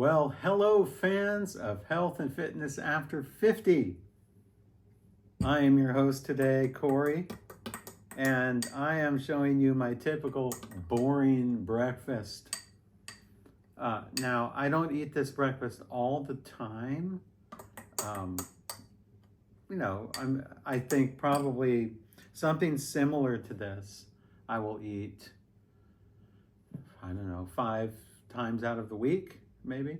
Well, hello fans of health and fitness after 50. I am your host today, Corey, and I am showing you my typical boring breakfast. Now, I don't eat this breakfast all the time. I think probably something similar to this I will eat, 5 times out of the week, maybe.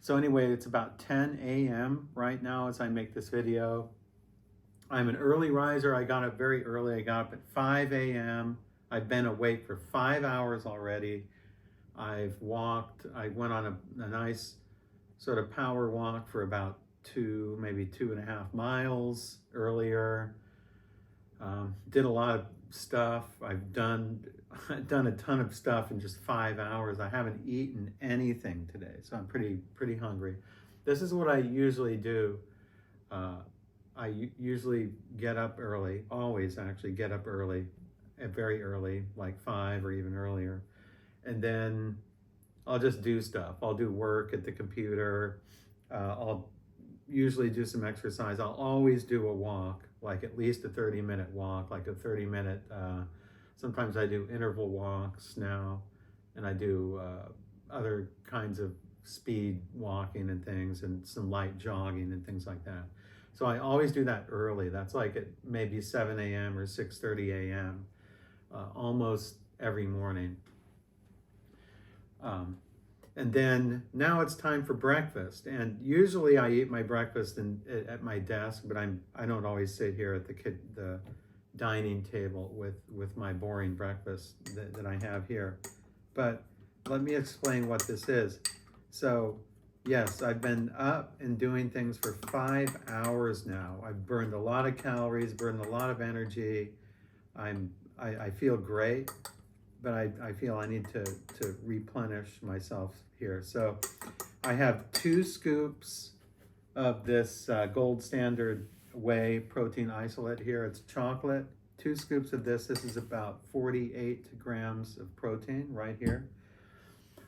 So anyway, it's about 10 a.m. right now as I make this video. I'm an early riser. I got up very early. I got up at 5 a.m. I've been awake for 5 hours already. I've walked. I went on a nice sort of power walk for about maybe 2.5 miles earlier. Did a lot of stuff. I've done a ton of stuff in just 5 hours. I haven't eaten anything today, so I'm pretty hungry. This is what I usually do. I usually get up early, always actually get up early, very early, like 5 or even earlier. And then I'll just do stuff. I'll do work at the computer. I'll usually do some exercise. I'll always do a walk, like at least a 30-minute walk, like a 30-minute, sometimes I do interval walks now, and I do other kinds of speed walking and things, and some light jogging and things like that. So I always do that early. That's like at maybe 7 a.m. or 6:30 a.m. Almost every morning. And then now it's time for breakfast. And usually I eat my breakfast at my desk, but I don't always sit here at the dining table with my boring breakfast that I have here. But let me explain what this is. So yes, I've been up and doing things for 5 hours now. I've burned a lot of calories, burned a lot of energy. I feel great, but I feel I need to replenish myself here. So I have 2 scoops of this gold standard whey protein isolate here. It's chocolate. 2 scoops of this. This is about 48 grams of protein right here.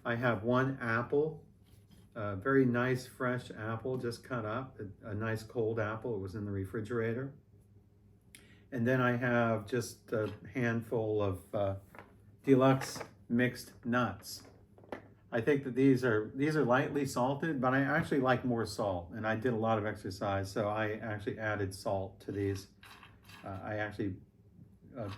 I have 1 apple, a very nice fresh apple just cut up, a nice cold apple. It was in the refrigerator. And then I have just a handful of deluxe mixed nuts. I think that these are lightly salted, but I actually like more salt, and I did a lot of exercise, so I actually added salt to these. I actually a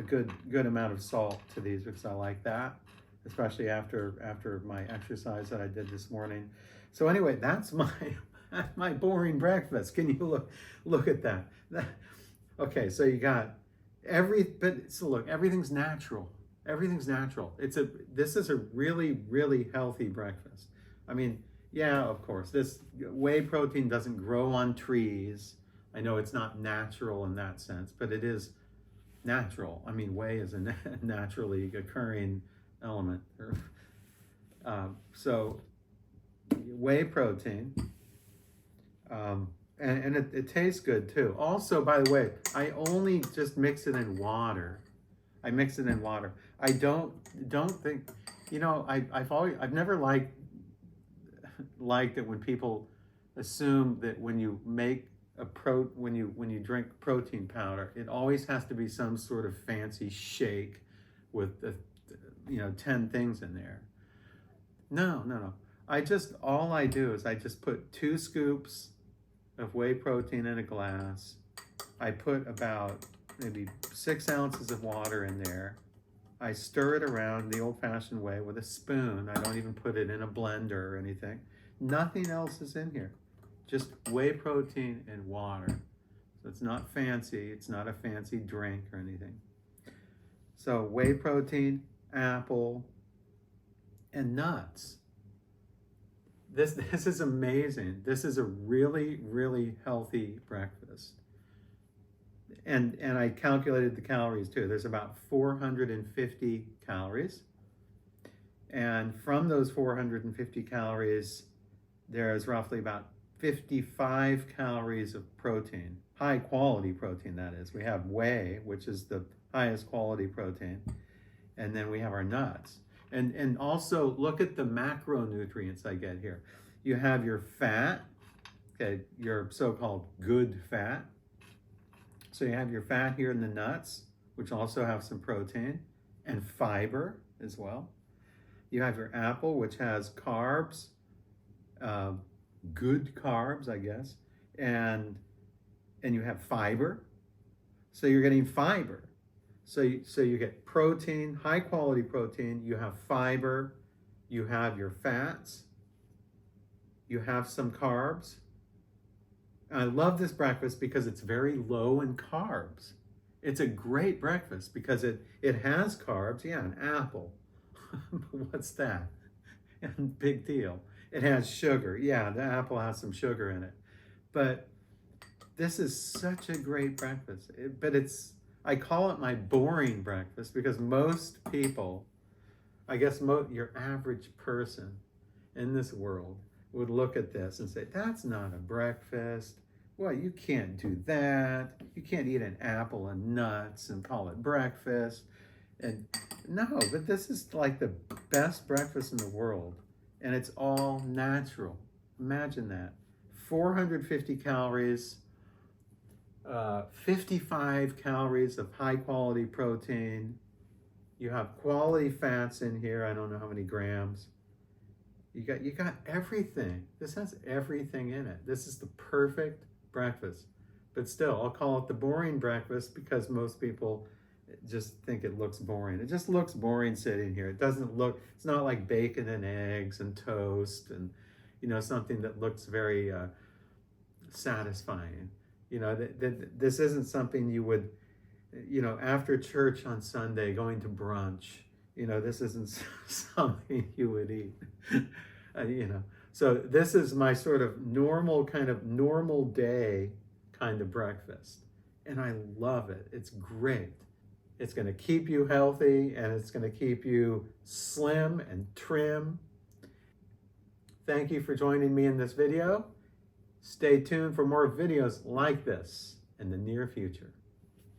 good amount of salt to these because I like that, especially after my exercise that I did this morning. So anyway, that's my boring breakfast. Can you look at that? Okay, so you got look, everything's natural. Everything's natural. This is a really healthy breakfast. I mean, yeah, of course, this whey protein doesn't grow on trees. I know it's not natural in that sense, but it is natural. I mean, whey is a naturally occurring element. So whey protein, and it tastes good too. Also, by the way, I only just mix it in water. I mix it in water. I don't think, I've never liked it when people assume that when you make when you drink protein powder, it always has to be some sort of fancy shake with 10 things in there. No. All I do is I just put 2 scoops of whey protein in a glass. I put about maybe 6 ounces of water in there. I stir it around the old-fashioned way with a spoon. I don't even put it in a blender or anything. Nothing else is in here. Just whey protein and water. So it's not fancy. It's not a fancy drink or anything. So whey protein, apple, and nuts. This is amazing. This is a really healthy breakfast. And I calculated the calories too. There's about 450 calories. And from those 450 calories, there's roughly about 55 calories of protein, high quality protein that is. We have whey, which is the highest quality protein. And then we have our nuts. And also look at the macronutrients I get here. You have your fat, okay, your so-called good fat. So you have your fat here in the nuts, which also have some protein, and fiber as well. You have your apple, which has carbs, good carbs, I guess, and you have fiber. So you're getting fiber. So you get protein, high quality protein, you have fiber, you have your fats, you have some carbs. I love this breakfast because it's very low in carbs. It's a great breakfast because it has carbs. Yeah, an apple. What's that? Big deal. It has sugar. Yeah, the apple has some sugar in it. But this is such a great breakfast. I call it my boring breakfast because most people, I guess your average person in this world would look at this and say, that's not a breakfast. Well, you can't do that. You can't eat an apple and nuts and call it breakfast. And no, but this is like the best breakfast in the world. And it's all natural. Imagine that. 450 calories, 55 calories of high quality protein. You have quality fats in here. I don't know how many grams. You got everything. This has everything in it. This is the perfect breakfast. But still, I'll call it the boring breakfast because most people just think it looks boring. It just looks boring sitting here. It doesn't look, it's not like bacon and eggs and toast and, something that looks very satisfying. This isn't something you would, after church on Sunday, going to brunch, this isn't something you would eat, So this is my sort of normal day kind of breakfast. And I love it. It's great. It's going to keep you healthy and it's going to keep you slim and trim. Thank you for joining me in this video. Stay tuned for more videos like this in the near future.